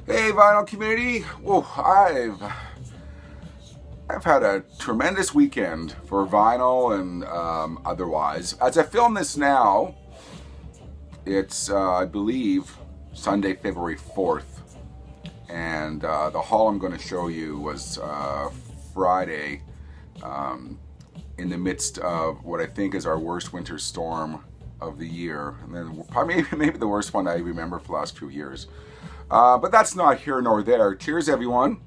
Hey, vinyl community. Whoa, I've had a tremendous weekend for vinyl and otherwise. As I film this now, it's I believe Sunday, February 4th, and the haul I'm going to show you was Friday, in the midst of what I think is our worst winter storm of the year, and then probably maybe the worst one I remember for the last few years. But that's not here nor there. Cheers, everyone.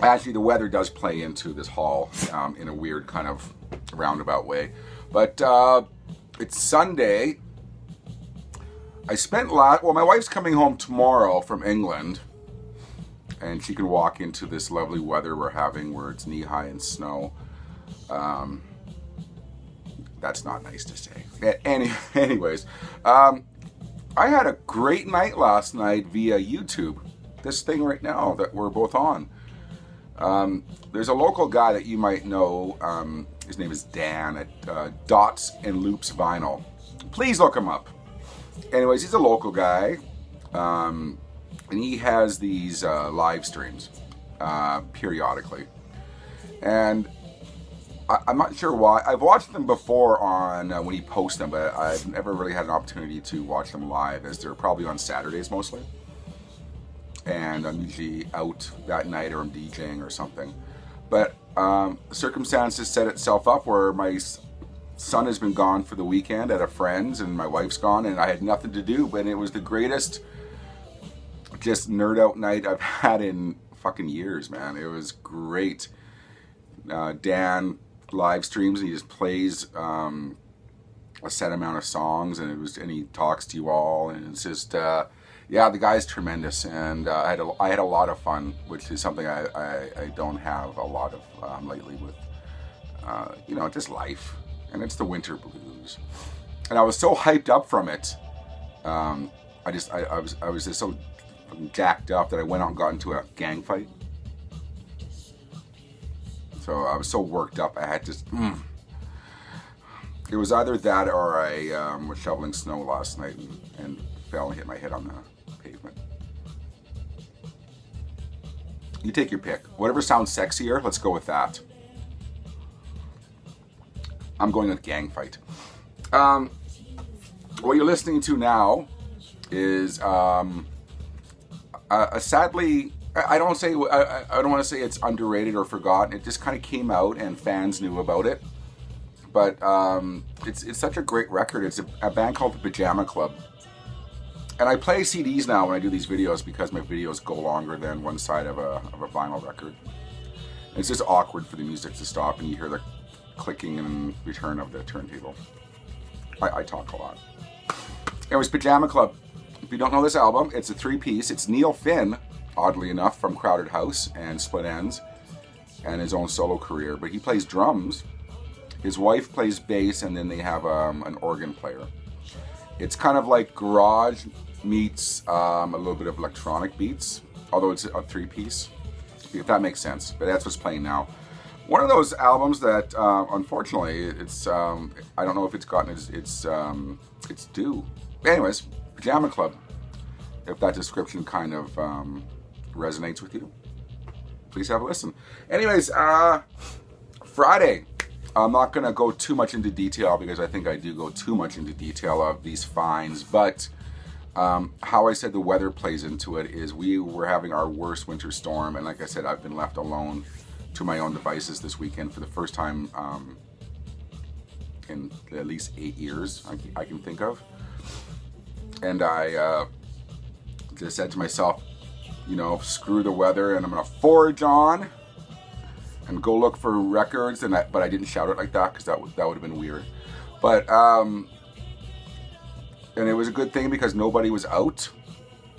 Actually, the weather does play into this haul in a weird kind of roundabout way. But it's Sunday. Well, my wife's coming home tomorrow from England, and she can walk into this lovely weather we're having where it's knee-high in snow. That's not nice to say. Anyways, I had a great night last night via YouTube. This thing right now that we're both on. There's a local guy that you might know. His name is Dan at Dots and Loops Vinyl. Please look him up. Anyways, he's a local guy, and he has these live streams periodically. And I'm not sure why. I've watched them before on when he posts them, but I've never really had an opportunity to watch them live, as they're probably on Saturdays mostly. And I'm usually out that night, or I'm DJing or something. But circumstances set itself up where my son has been gone for the weekend at a friend's, and my wife's gone, and I had nothing to do. But it was the greatest just nerd out night I've had in fucking years, man. It was great. Dan live streams, and he just plays a set amount of songs, and he talks to you all, and it's just yeah, the guy's tremendous, and I had a lot of fun, which is something I don't have a lot of lately with you know, just life, and it's the winter blues, and I was so hyped up from it. I was just so jacked up that I went out and got into a gang fight. So I was so worked up, I had to... It was either that or I was shoveling snow last night and fell and hit my head on the pavement. You take your pick. Whatever sounds sexier, let's go with that. I'm going with gang fight. What you're listening to now is sadly... I don't want to say it's underrated or forgotten. It just kind of came out and fans knew about it. But it's such a great record. It's a band called the Pajama Club. And I play CDs now when I do these videos because my videos go longer than one side of a vinyl record. And it's just awkward for the music to stop and you hear the clicking and return of the turntable. I talk a lot. Anyways, Pajama Club. If you don't know this album, it's a three-piece. It's Neil Finn, oddly enough, from Crowded House and Split Enz, and his own solo career. But he plays drums, his wife plays bass, and then they have an organ player. It's kind of like garage meets a little bit of electronic beats, although it's a three-piece, if that makes sense. But that's what's playing now. One of those albums that, unfortunately, it's I don't know if it's gotten its due. Anyways, Pajama Club, if that description kind of resonates with you, please have a listen. Anyways, Friday, I'm not going to go too much into detail because I think I do go too much into detail of these finds, but how I said the weather plays into it is we were having our worst winter storm, and like I said, I've been left alone to my own devices this weekend for the first time in at least 8 years I can think of. And I just said to myself, you know, screw the weather, and I'm gonna forage on and go look for records. But I didn't shout it like that because that would have been weird. But and it was a good thing because nobody was out,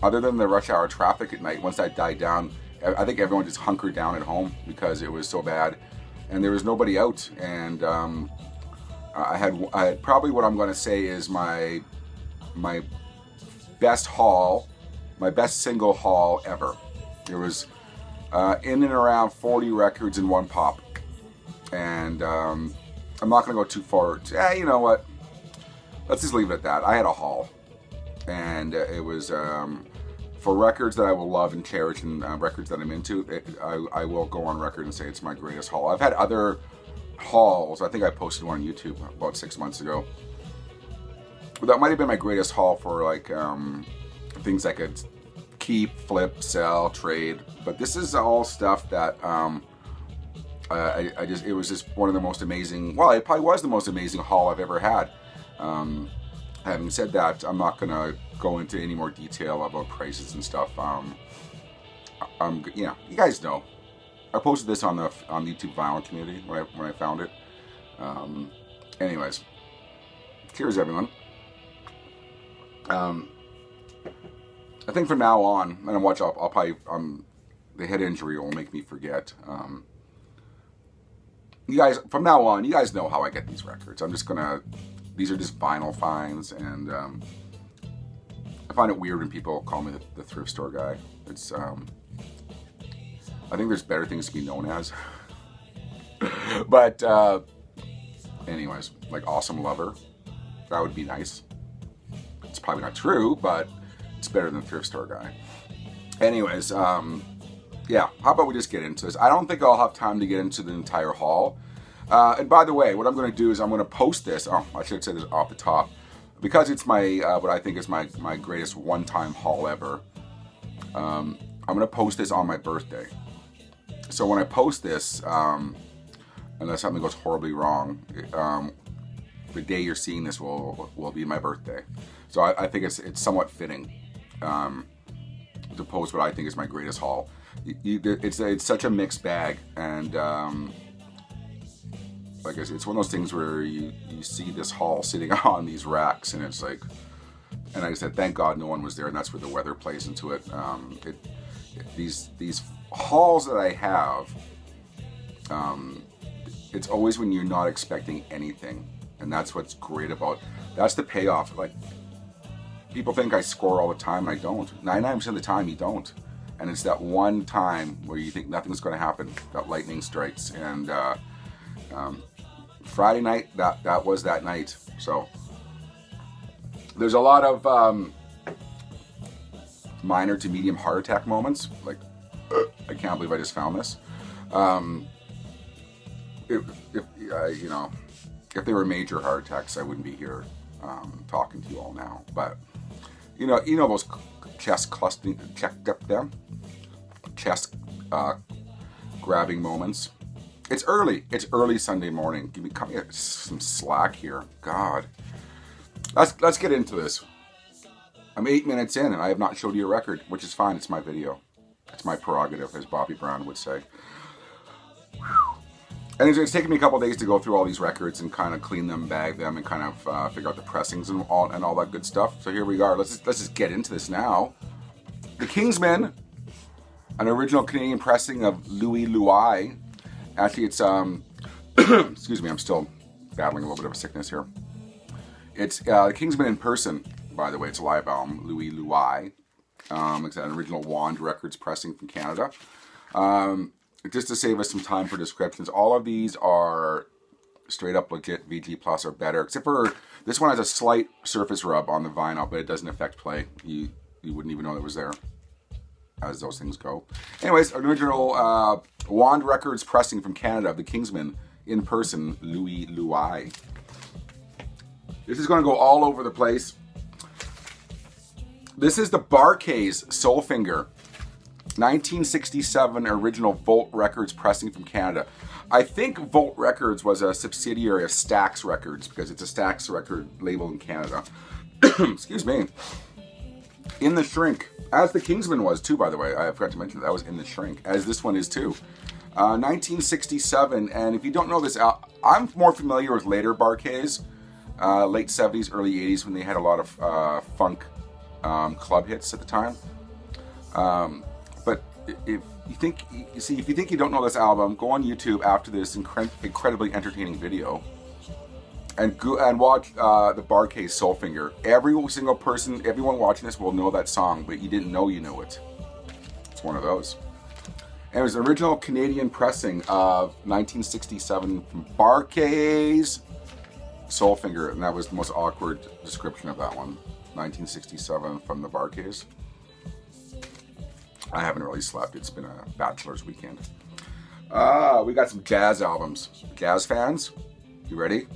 other than the rush hour traffic at night. Once that died down, I think everyone just hunkered down at home because it was so bad, and there was nobody out. And I had probably what I'm gonna say is my best haul. My best single haul ever. There was in and around 40 records in one pop. And I'm not going to go too far. You know what? Let's just leave it at that. I had a haul. And it was for records that I will love and cherish and records that I'm into, I will go on record and say it's my greatest haul. I've had other hauls. I think I posted one on YouTube about 6 months ago. That might have been my greatest haul for like things I could keep, flip, sell, trade. But this is all stuff that it was just one of the most amazing, well, it probably was the most amazing haul I've ever had. Having said that, I'm not going to go into any more detail about prices and stuff. You know, you guys know. I posted this on the YouTube vinyl community when I found it. Anyways, cheers everyone. I think from now on, and watch, I'll probably the head injury will make me forget. You guys, from now on, you guys know how I get these records. I'm just gonna. These are just vinyl finds, and I find it weird when people call me the thrift store guy. It's I think there's better things to be known as. But anyways, like awesome lover, that would be nice. It's probably not true, but it's better than thrift store guy. Anyways, yeah, how about we just get into this? I don't think I'll have time to get into the entire haul. And by the way, what I'm going to do is I'm going to post this. Oh, I should have said this off the top. Because it's my, what I think is my greatest one-time haul ever. I'm going to post this on my birthday. So when I post this, unless something goes horribly wrong, the day you're seeing this will be my birthday. So I think it's somewhat fitting to post what I think is my greatest haul. It's such a mixed bag, and like I said, it's one of those things where you see this haul sitting on these racks, and it's like, and like I said, thank God no one was there, and that's where the weather plays into it. These hauls that I have, it's always when you're not expecting anything, and that's what's great about. That's the payoff. Like, people think I score all the time, and I don't. 99% of the time, you don't. And it's that one time where you think nothing's going to happen, that lightning strikes. And Friday night, that was that night. So there's a lot of minor to medium heart attack moments. Like, I can't believe I just found this. You know, if they were major heart attacks, I wouldn't be here talking to you all now. But you know those chest clustering, checked up them, chest grabbing moments. It's early. It's early Sunday morning. Give me some slack here. God, let's get into this. I'm 8 minutes in, and I have not showed you a record, which is fine. It's my video. It's my prerogative, as Bobby Brown would say. And it's taken me a couple days to go through all these records and kind of clean them, bag them, and kind of figure out the pressings and all that good stuff. So here we are. Let's just get into this now. The Kingsmen, an original Canadian pressing of Louie Louie. Actually, it's excuse me, I'm still battling a little bit of a sickness here. It's the Kingsmen in person, by the way. It's a live album, Louie Louie. It's an original Wand Records pressing from Canada. Just to save us some time for descriptions, all of these are straight up legit VG Plus or better, except for this one has a slight surface rub on the vinyl, but it doesn't affect play. You wouldn't even know it was there, as those things go. Anyways, original Wand Records pressing from Canada of the Kingsmen in person, Louie Louie. This is going to go all over the place. This is the Bar-Kays Soulfinger. 1967 original Volt Records pressing from Canada. I think Volt Records was a subsidiary of Stax Records because it's a Stax record label in Canada. Excuse me. In the Shrink, as the Kingsman was too, by the way. I forgot to mention that was In the Shrink, as this one is too. 1967, and if you don't know this, I'm more familiar with later Bar-Kays, late 70s, early 80s, when they had a lot of funk club hits at the time. But if you think you don't know this album, go on YouTube after this incredibly entertaining video and watch the Bar-Kays Soulfinger. Every single person, everyone watching this will know that song, but you didn't know you knew it. It's one of those. And it was an original Canadian pressing of 1967 from Bar-Kays Soulfinger, and that was the most awkward description of that one. 1967 from the Bar-Kays. I haven't really slept. It's been a bachelor's weekend. We got some jazz albums. Jazz fans, you ready?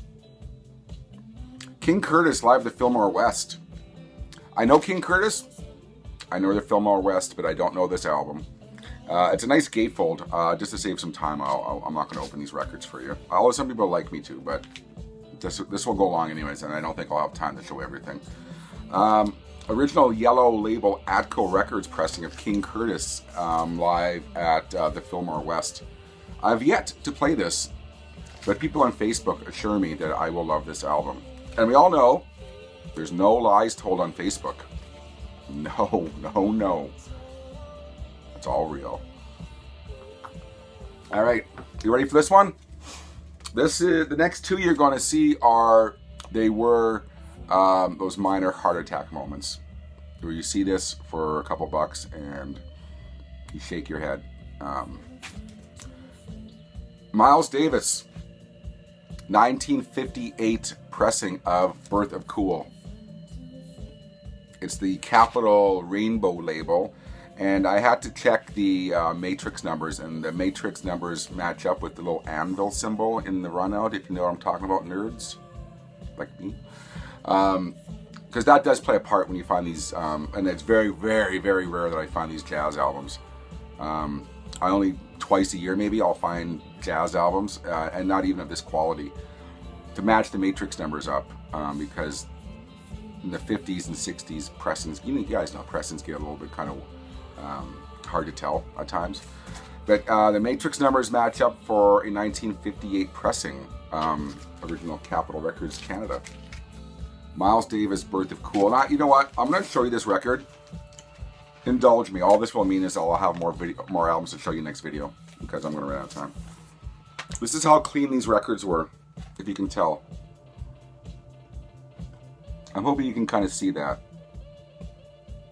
King Curtis live at the Fillmore West. I know King Curtis. I know the Fillmore West, but I don't know this album. It's a nice gatefold. Just to save some time, I'm not going to open these records for you. Although some people like me to, but this will go long anyways, and I don't think I'll have time to show everything. Original Yellow Label Atco Records pressing of King Curtis live at the Fillmore West. I've yet to play this, but people on Facebook assure me that I will love this album. And we all know there's no lies told on Facebook. No, no, no. It's all real. All right, you ready for this one? This is the next two you're going to see were those minor heart attack moments where you see this for a couple bucks and you shake your head. Miles Davis, 1958 pressing of Birth of Cool. It's the Capitol Rainbow label, and I had to check the matrix numbers, and the matrix numbers match up with the little anvil symbol in the runout, if you know what I'm talking about, nerds like me. Because that does play a part when you find these, and it's very, very, very rare that I find these jazz albums. I only twice a year maybe I'll find jazz albums, and not even of this quality, to match the matrix numbers up, because in the 50s and 60s pressings, you guys know pressings get a little bit kind of hard to tell at times. But the matrix numbers match up for a 1958 pressing, original Capitol Records Canada. Miles Davis, Birth of Cool. Now, you know what? I'm going to show you this record. Indulge me. All this will mean is I'll have more albums to show you next video, because I'm going to run out of time. This is how clean these records were, if you can tell. I'm hoping you can kind of see that.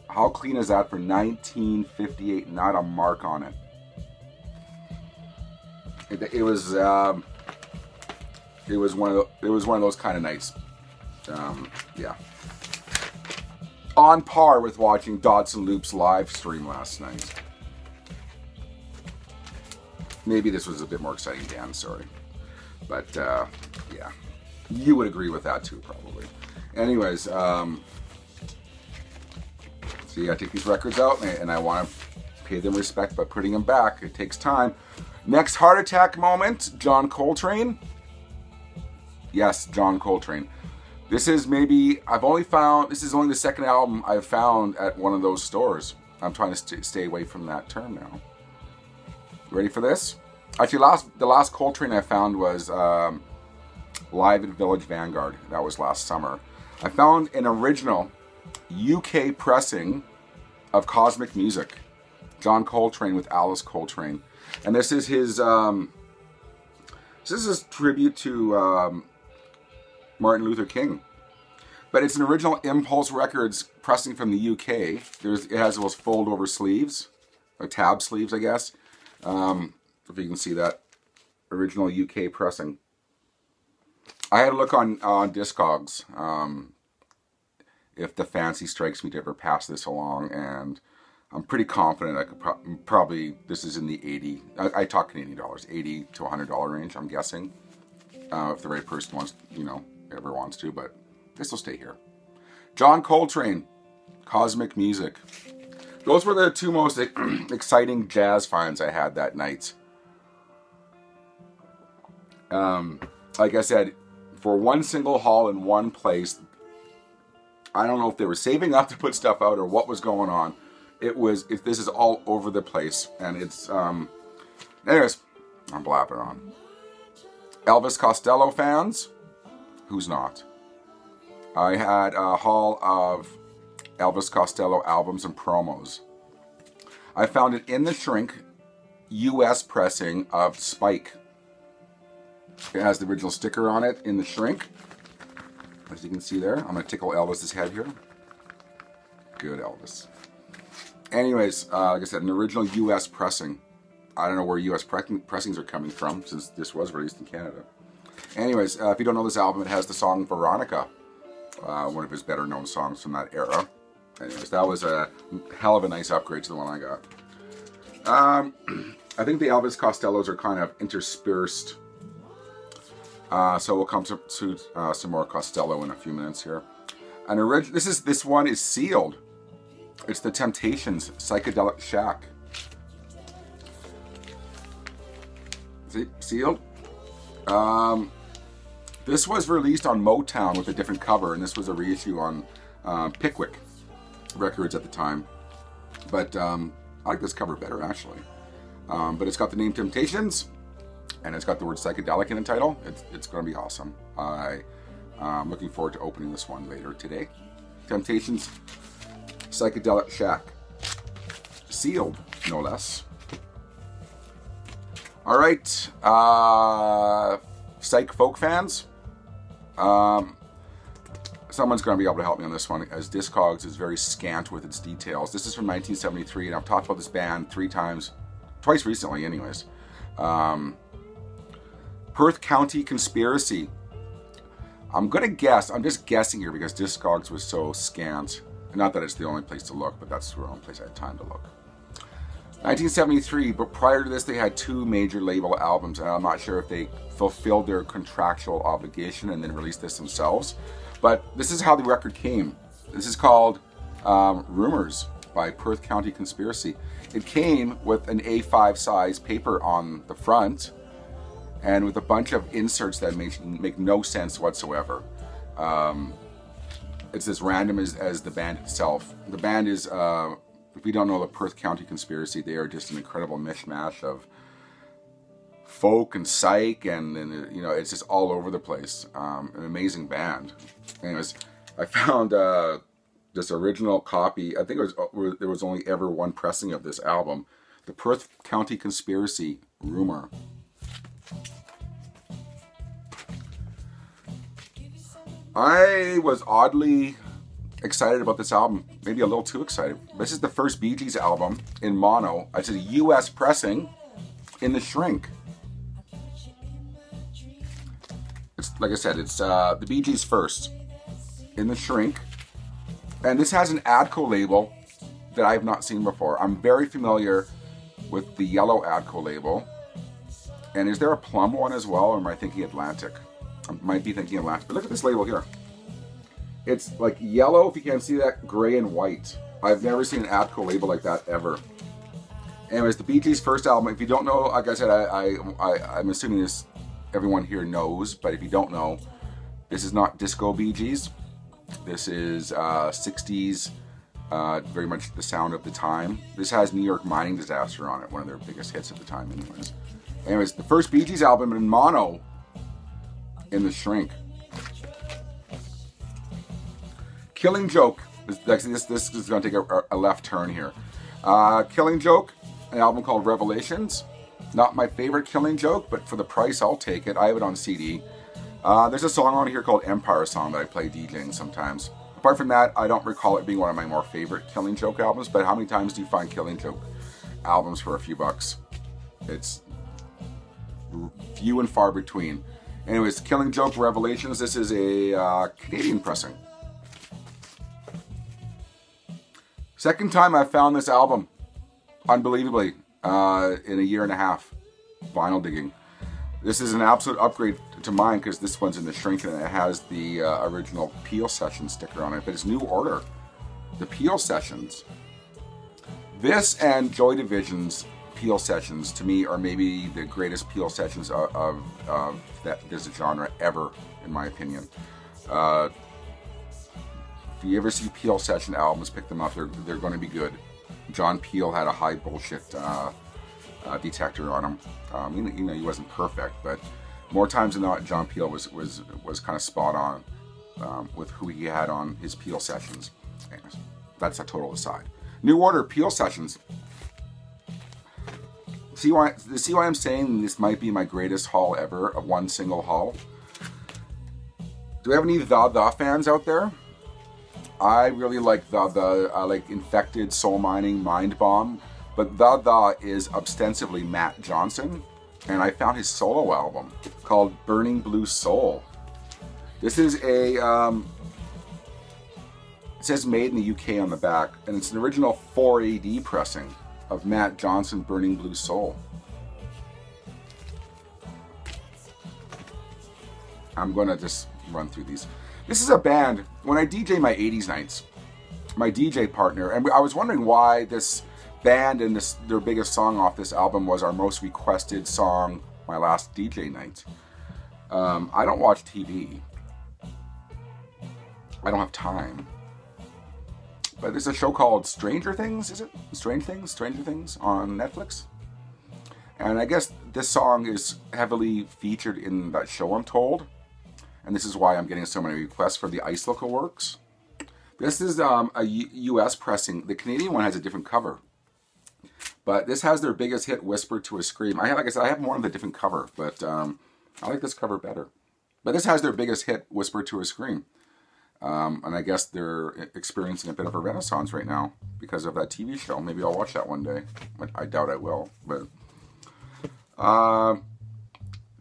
How clean is that for 1958? Not a mark on it. It was one of those kind of nights. Yeah. On par with watching Dodson Loop's live stream last night. Maybe this was a bit more exciting, Dan, sorry. But, yeah. You would agree with that too, probably. Anyways, see, I take these records out and I want to pay them respect by putting them back. It takes time. Next heart attack moment, John Coltrane. Yes, John Coltrane. This is maybe, this is only the second album I've found at one of those stores. I'm trying to stay away from that term now. Ready for this? Actually, the last Coltrane I found was live at Village Vanguard. That was last summer. I found an original UK pressing of Cosmic Music. John Coltrane with Alice Coltrane. And this is his, this is his tribute to Martin Luther King. But it's an original Impulse Records pressing from the UK. It has those fold over sleeves, or tab sleeves, I guess. If you can see that. Original UK pressing. I had a look on Discogs, if the fancy strikes me to ever pass this along, and I'm pretty confident I could probably, this is in the 80, I talk Canadian dollars, $80 to $100 range, I'm guessing, if the right person wants, ever wants to, but this will stay here. John Coltrane, Cosmic Music. Those were the two most exciting jazz finds I had that night. Like I said, for one single haul in one place, I don't know if they were saving up to put stuff out or what was going on. This is all over the place, and it's, anyways, I'm blabbing on. Elvis Costello fans, who's not? I had a haul of Elvis Costello albums and promos. I found it in the Shrink US pressing of Spike. It has the original sticker on it in the Shrink. As you can see there. I'm going to tickle Elvis's head here. Good Elvis. Anyways, like I said, an original US pressing. I don't know where US pressings are coming from, since this was released in Canada. Anyways, if you don't know this album, it has the song Veronica. One of his better known songs from that era. Anyways, that was a hell of a nice upgrade to the one I got. I think the Elvis Costellos are kind of interspersed. So we'll come to some more Costello in a few minutes here. And this one is sealed. It's the Temptations Psychedelic Shack. See, sealed. This was released on Motown with a different cover, and this was a reissue on Pickwick Records at the time. But I like this cover better, actually. But it's got the name Temptations, and it's got the word psychedelic in the title. It's going to be awesome. I'm looking forward to opening this one later today. Temptations Psychedelic Shack. Sealed, no less. All right, psych folk fans. Someone's going to be able to help me on this one, as Discogs is very scant with its details. This is from 1973, and I've talked about this band twice recently anyways. Perth County Conspiracy. I'm just guessing here because Discogs was so scant. Not that it's the only place to look, but that's the only place I had time to look. 1973, but prior to this they had 2 major label albums, and I'm not sure if they fulfilled their contractual obligation and then released this themselves. But this is how the record came. This is called Rumors by Perth County Conspiracy. It came with an A5 size paper on the front and with a bunch of inserts that make no sense whatsoever. It's as random as the band itself. The band is, if you don't know the Perth County Conspiracy, they are just an incredible mishmash of folk and psych, and you know, it's just all over the place. An amazing band. Anyways, I found this original copy. I think there was only ever one pressing of this album, the Perth County Conspiracy Rumor. I was oddly excited about this album, maybe a little too excited. This is the first Bee Gees album in mono. It's a US pressing in the shrink. It's like I said, it's the Bee Gees first in the shrink, and this has an Adco label that I have not seen before. I'm very familiar with the yellow Adco label, and is there a plum one as well, or am I thinking Atlantic? I might be thinking Atlantic, but look at this label here. It's like yellow, if you can't see that, gray and white. I've never seen an Adco label like that ever. Anyways, the Bee Gees' first album. If you don't know, like I said, I'm assuming this everyone here knows, but if you don't know, this is not disco Bee Gees. This is 60s, very much the sound of the time. This has New York Mining Disaster on it, one of their biggest hits at the time anyways. The first Bee Gees album in mono in the shrink. Killing Joke. This is going to take a left turn here. Killing Joke, an album called Revelations. Not my favorite Killing Joke, but for the price, I'll take it. I have it on CD. There's a song on here called Empire Song that I play DJing sometimes. Apart from that, I don't recall it being one of my more favorite Killing Joke albums, but how many times do you find Killing Joke albums for a few bucks? It's few and far between. Anyways, Killing Joke Revelations. This is a Canadian pressing. Second time I found this album, unbelievably, in a year and a half, vinyl digging. This is an absolute upgrade to mine because this one's in the shrink and it has the original Peel Sessions sticker on it, but it's New Order. The Peel Sessions. This and Joy Division's Peel Sessions, to me, are maybe the greatest Peel Sessions of this genre ever, in my opinion. If you ever see Peel Session albums, pick them up. They're going to be good. John Peel had a high bullshit detector on him. You know, he wasn't perfect, but more times than not, John Peel was kind of spot on with who he had on his Peel Sessions. Anyways, that's a total aside. New Order Peel Sessions. See why I'm saying this might be my greatest haul ever, of one single haul? Do we have any The fans out there? I really like The. I like Infected, Soul Mining, Mind Bomb, but The is ostensibly Matt Johnson, and I found his solo album called Burning Blue Soul. This is a, it says made in the UK on the back, and it's an original 4AD pressing. of Matt Johnson, Burning Blue Soul. I'm gonna just run through these. This is a band, when I DJ my 80s nights, my DJ partner, and I was wondering why this band and their biggest song off this album was our most requested song, my last DJ night. I don't watch TV. I don't have time. But there's a show called Stranger Things, is it? Stranger Things on Netflix. And I guess this song is heavily featured in that show, I'm told. And this is why I'm getting so many requests for the Ice Local Works. This is a US pressing. The Canadian one has a different cover. But this has their biggest hit, Whisper to a Scream. Like I said, I have more of the different cover, but I like this cover better. But this has their biggest hit, Whisper to a Scream. And I guess they're experiencing a bit of a renaissance right now because of that TV show. Maybe I'll watch that one day. I doubt I will. But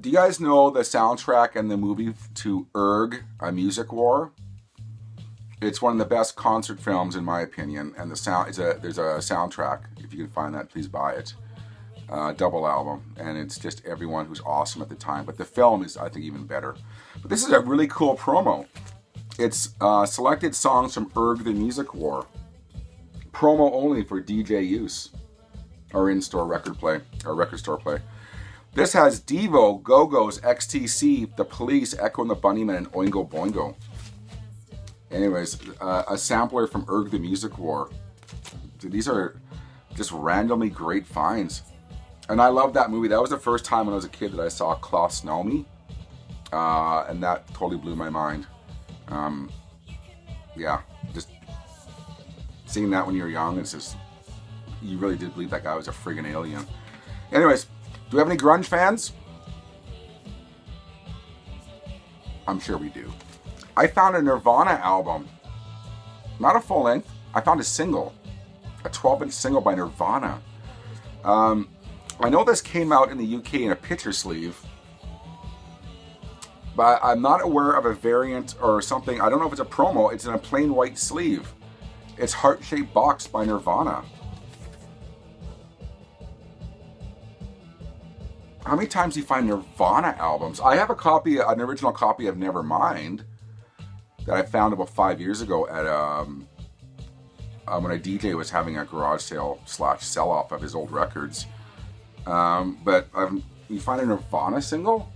do you guys know the soundtrack and the movie to Erg, A Music War? It's one of the best concert films in my opinion. And there's a soundtrack. If you can find that, please buy it. Double album, and it's just everyone who's awesome at the time. But the film is, I think, even better. But this is a really cool promo. It's selected songs from Erg the Music War. Promo only for DJ use. Or in-store record play. Or record store play. This has Devo, Go-Go's, XTC, The Police, Echo and the Bunnymen, and Oingo Boingo. Anyways, a sampler from Erg the Music War. Dude, these are just randomly great finds. And I love that movie. That was the first time when I was a kid that I saw Klaus Nomi. And that totally blew my mind. Yeah, just seeing that when you're young, it's just, you really did believe that guy was a friggin' alien. Anyways, do we have any grunge fans? I'm sure we do. I found a Nirvana album. Not a full length. I found a single. A 12-inch single by Nirvana. I know this came out in the UK in a picture sleeve. But I'm not aware of a variant or something. I don't know if it's a promo. It's in a plain white sleeve. It's Heart-Shaped Box by Nirvana. How many times do you find Nirvana albums? I have a copy, an original copy of Nevermind that I found about 5 years ago at when a DJ was having a garage sale / sell-off of his old records. But you find a Nirvana single?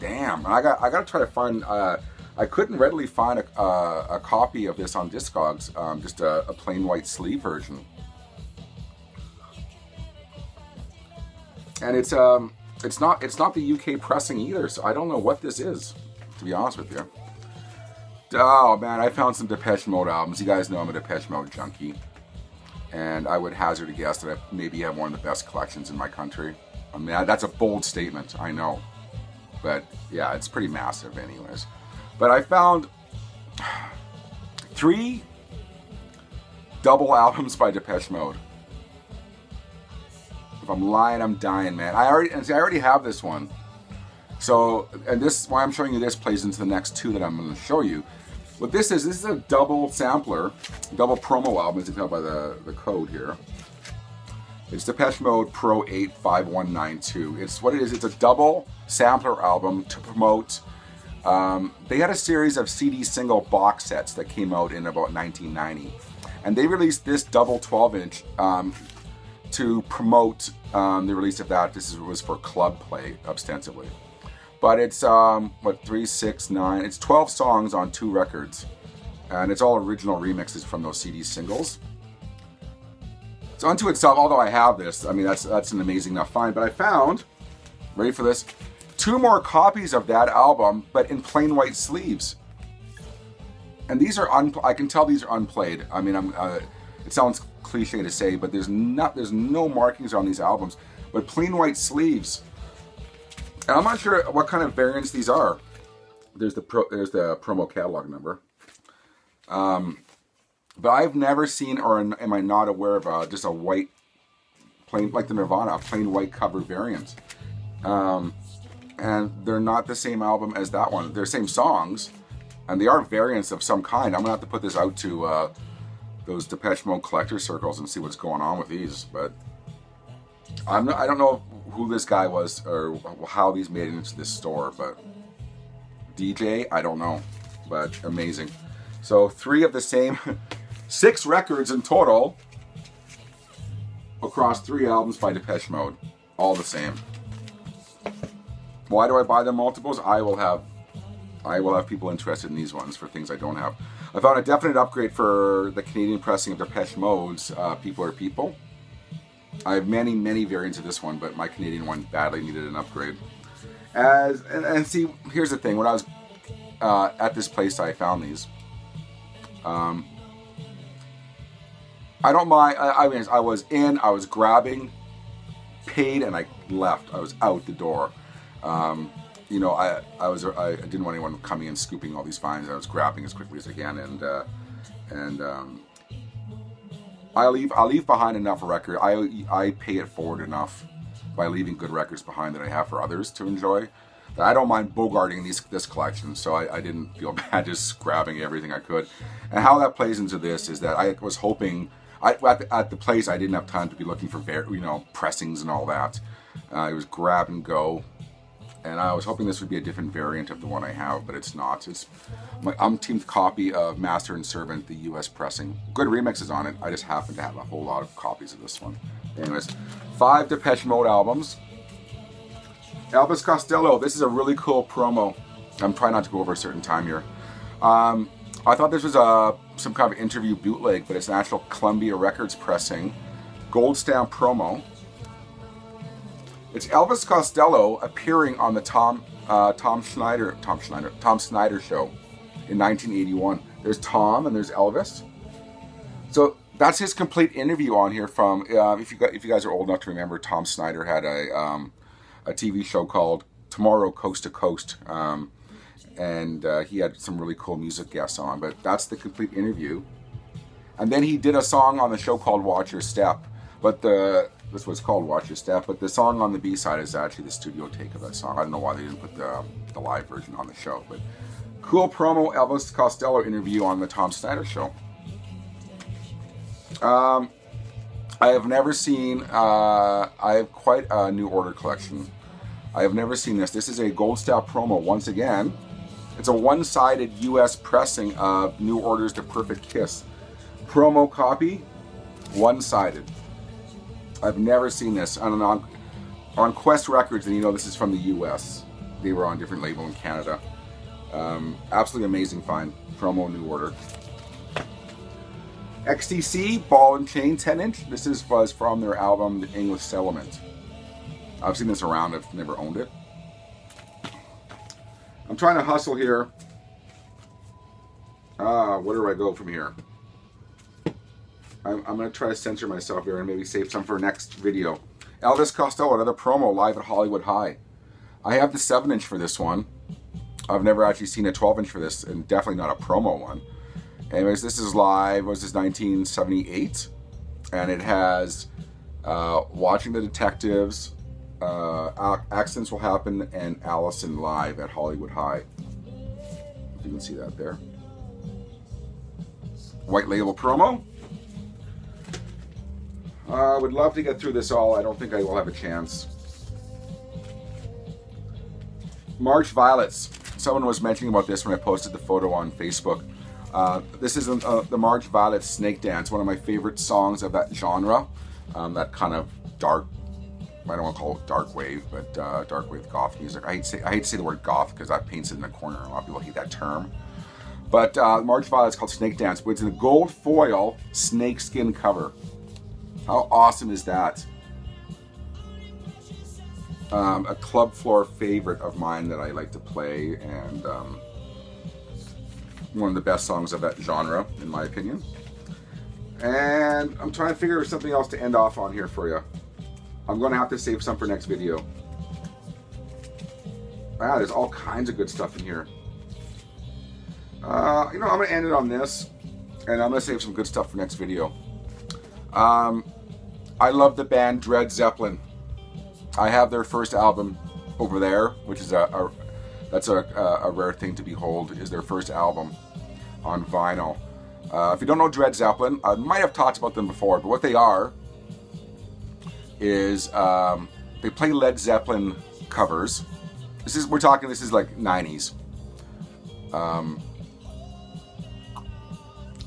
Damn, I got to try to find. I couldn't readily find a copy of this on Discogs. Just a plain white sleeve version, and it's not the UK pressing either. So I don't know what this is, to be honest with you. Oh man, I found some Depeche Mode albums. You guys know I'm a Depeche Mode junkie, and I would hazard a guess that I maybe have one of the best collections in my country. I mean, that's a bold statement, I know. But yeah, it's pretty massive anyways. But I found 3 double albums by Depeche Mode. If I'm lying, I'm dying, man. I already have this one. So, and this, why I'm showing you this plays into the next 2 that I'm going to show you. What this is a double sampler, double promo album, as you can tell by the code here. It's Depeche Mode Pro 8 5192. It's what it is. It's a double sampler album to promote. They had a series of CD single box sets that came out in about 1990. And they released this double 12-inch to promote the release of that. This was for club play, ostensibly. But it's, 3, 6, 9, it's 12 songs on 2 records. And it's all original remixes from those CD singles. So unto itself, although I have this, I mean, that's an amazing enough find. But I found, ready for this, 2 more copies of that album, but in plain white sleeves. And these are, I can tell these are unplayed. I mean, it sounds cliche to say, but there's no markings on these albums, but plain white sleeves. And I'm not sure what kind of variants these are. There's the promo catalog number. But I've never seen, or am I not aware of just a white, plain, like the Nirvana, a plain white cover variant. And they're not the same album as that one. They're same songs, and they are variants of some kind. I'm gonna have to put this out to those Depeche Mode collector circles and see what's going on with these. But I don't know who this guy was or how these made it into this store, but DJ, I don't know, but amazing. So 3 of the same, 6 records in total across 3 albums by Depeche Mode, all the same. Why do I buy the multiples? I will have people interested in these ones for things I don't have. I found a definite upgrade for the Canadian pressing of Depeche Mode's People Are People. I have many, many variants of this one, but my Canadian one badly needed an upgrade. And see, here's the thing. When I was at this place, I found these. I don't mind. I mean, I was grabbing, paid, and I left. I was out the door. You know, I didn't want anyone coming and scooping all these finds. I was grabbing as quickly as I can, and I leave behind enough record. I pay it forward enough by leaving good records behind that I have for others to enjoy. That I don't mind bogarting this collection, so I didn't feel bad just grabbing everything I could. And how that plays into this is that I was hoping at the place I didn't have time to be looking for pressings and all that. It was grab and go. And I was hoping this would be a different variant of the one I have, but it's not. It's my umpteenth copy of Master and Servant, the US pressing. Good remixes on it. I just happen to have a whole lot of copies of this one. Anyways, 5 Depeche Mode albums. Elvis Costello. This is a really cool promo. I'm trying not to go over a certain time here. I thought this was some kind of interview bootleg, but it's an actual Columbia Records pressing. Gold stamp promo. It's Elvis Costello appearing on the Tom Snyder show in 1981. There's Tom and there's Elvis. So that's his complete interview on here from, if you guys are old enough to remember, Tom Snyder had a TV show called Tomorrow Coast to Coast. And he had some really cool music guests on, but that's the complete interview. And then he did a song on the show called Watch Your Step, but this was called Watch Your Step, but the song on the B-side is actually the studio take of that song. I don't know why they didn't put the live version on the show, but cool promo Elvis Costello interview on the Tom Snyder show. I have never seen, I have quite a New Order collection. I have never seen this. This is a gold stamp promo once again. It's a one-sided US pressing of New Order's The Perfect Kiss. Promo copy, one-sided. I've never seen this. I don't know, on Quest Records, and you know this is from the US. They were on a different label in Canada. Absolutely amazing find. Promo New Order. XTC Ball and Chain 10-inch. This was from their album The English Settlement. I've seen this around. I've never owned it. I'm trying to hustle here. Where do I go from here? I'm going to try to censor myself here and maybe save some for next video. Elvis Costello, another promo live at Hollywood High. I have the 7-inch for this one. I've never actually seen a 12-inch for this, and definitely not a promo one. Anyways, this is live. Was this 1978? And it has Watching the Detectives, Accidents Will Happen, and Allison live at Hollywood High. If you can see that there. White label promo. I would love to get through this all. I don't think I will have a chance. March Violets. Someone was mentioning about this when I posted the photo on Facebook. This is the March Violets Snake Dance, one of my favorite songs of that genre. That kind of dark, I don't want to call it dark wave, but dark wave goth music. I hate to say the word goth because that paints it in the corner. A lot of people hate that term. But March Violets called Snake Dance, but it's in a gold foil snakeskin cover. How awesome is that? A club floor favorite of mine that I like to play, and one of the best songs of that genre, in my opinion. And I'm trying to figure something else to end off on here for you. I'm going to have to save some for next video. Wow, there's all kinds of good stuff in here. You know, I'm going to end it on this, and I'm going to save some good stuff for next video. I love the band Dred Zeppelin. I have their first album over there, which is that's a rare thing to behold, is their first album on vinyl. If you don't know Dred Zeppelin, I might have talked about them before, but what they are is they play Led Zeppelin covers. This is like 90s.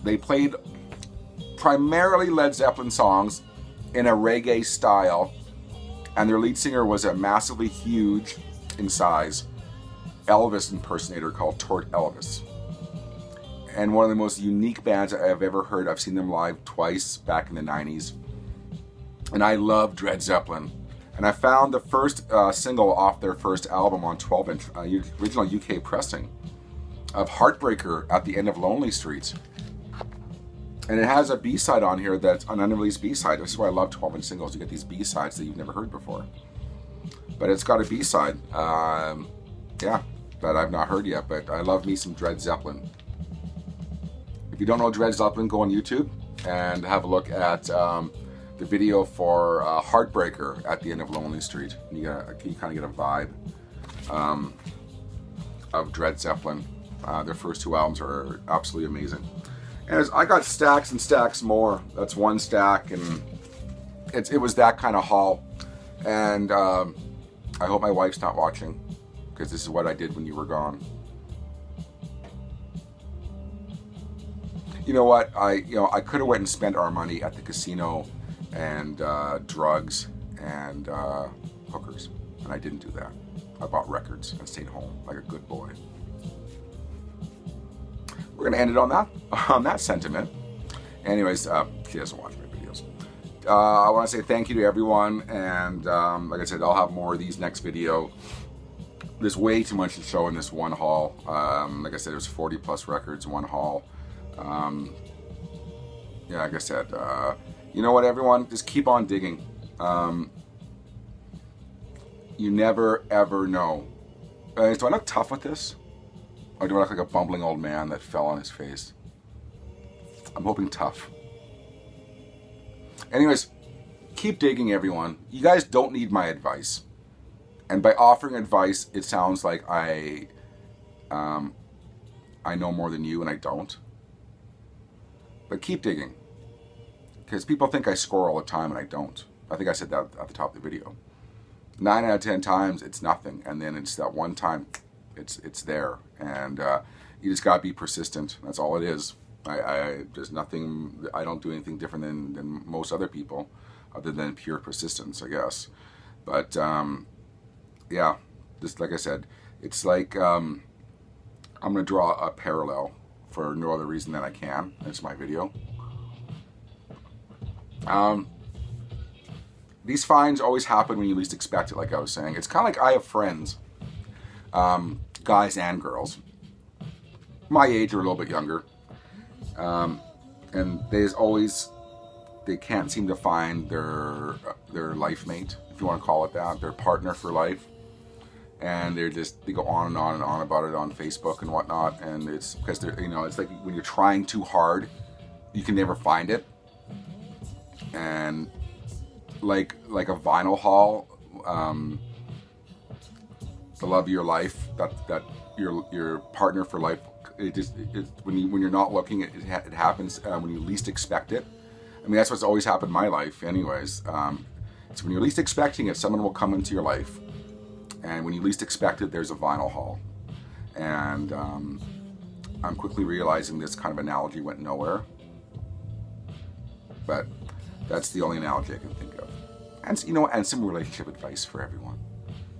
They played primarily Led Zeppelin songs in a reggae style, and their lead singer was a massively huge in size Elvis impersonator called Tort Elvis. And one of the most unique bands I've ever heard. I've seen them live twice back in the 90s. And I love Dred Zeppelin. And I found the first single off their first album on 12-inch, original UK pressing, of Heartbreaker at the End of Lonely Street. And it has a B-side on here that's an unreleased B-side. This is why I love 12-inch singles. You get these B-sides that you've never heard before. But it's got a B-side, yeah, that I've not heard yet. But I love me some Dred Zeppelin. If you don't know Dred Zeppelin, go on YouTube and have a look at the video for Heartbreaker at the End of Lonely Street. You kind of get a vibe of Dred Zeppelin. Their first two albums are absolutely amazing. And I got stacks and stacks more. That's one stack, and it was that kind of haul. And I hope my wife's not watching, because this is what I did when you were gone. You know what? I could have went and spent our money at the casino and drugs and hookers, and I didn't do that. I bought records and stayed home like a good boy. We're gonna end it on that sentiment. Anyways, she doesn't watch my videos. I want to say thank you to everyone, and like I said, I'll have more of these next video. There's way too much to show in this one haul. Like I said, there's 40 plus records in one haul. Yeah, like I said, you know what, everyone, just keep on digging. You never ever know. Do I look tough with this? Or do I look like a bumbling old man that fell on his face? I'm hoping tough. Anyways, keep digging, everyone. You guys don't need my advice. And by offering advice, it sounds like I know more than you, and I don't. But keep digging. Because people think I score all the time, and I don't. I think I said that at the top of the video. 9 out of 10 times, it's nothing. And then it's that one time, it's there. And you just gotta be persistent. That's all it is. There's nothing, I don't do anything different than most other people, other than pure persistence, I guess. But yeah, just like I said, it's like I'm gonna draw a parallel for no other reason than I can. It's my video. These finds always happen when you least expect it, like I was saying. It's kind of like I have friends, guys and girls, my age or a little bit younger, and they can't seem to find their life mate, if you want to call it that, their partner for life. And they go on and on and on about it on Facebook and whatnot, and it's because it's like when you're trying too hard, you can never find it. And like a vinyl haul, the love of your life, that your partner for life, when you're not looking, it happens when you least expect it. I mean, that's what's always happened in my life, anyways. It's when you're least expecting it, someone will come into your life. And when you least expect it, there's a vinyl haul. And I'm quickly realizing this kind of analogy went nowhere. But that's the only analogy I can think of. And and some relationship advice for everyone.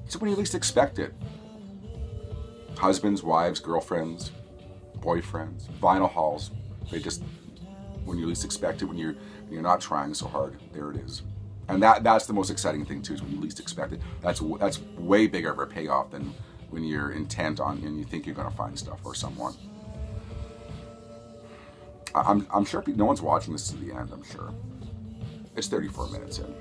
So when you least expect it, husbands, wives, girlfriends, boyfriends, vinyl hauls, when you least expect it, when you're not trying so hard, there it is. And that's the most exciting thing too, is when you least expect it. That's way bigger of a payoff than when you're intent on and you think you're going to find stuff or someone. I'm sure no one's watching this to the end, I'm sure. It's 34 minutes in.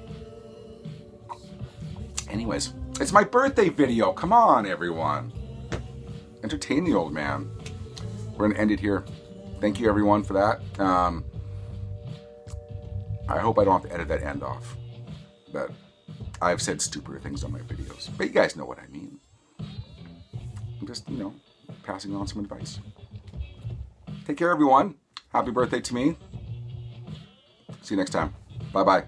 Anyways, it's my birthday video. Come on, everyone. Entertain the old man. We're going to end it here. Thank you, everyone, for that. I hope I don't have to edit that end off. But I've said stupider things on my videos. But you guys know what I mean. I'm just, passing on some advice. Take care, everyone. Happy birthday to me. See you next time. Bye-bye.